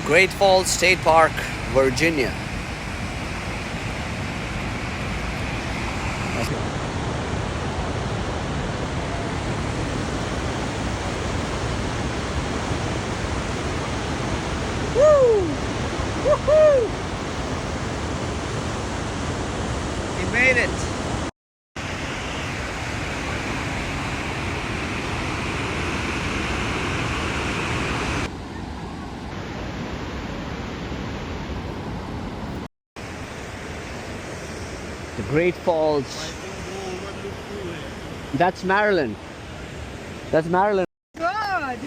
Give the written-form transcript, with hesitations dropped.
Great Falls State Park, Virginia. Woo! Woohoo! We made it. The Great Falls. That's Maryland. That's Maryland. God!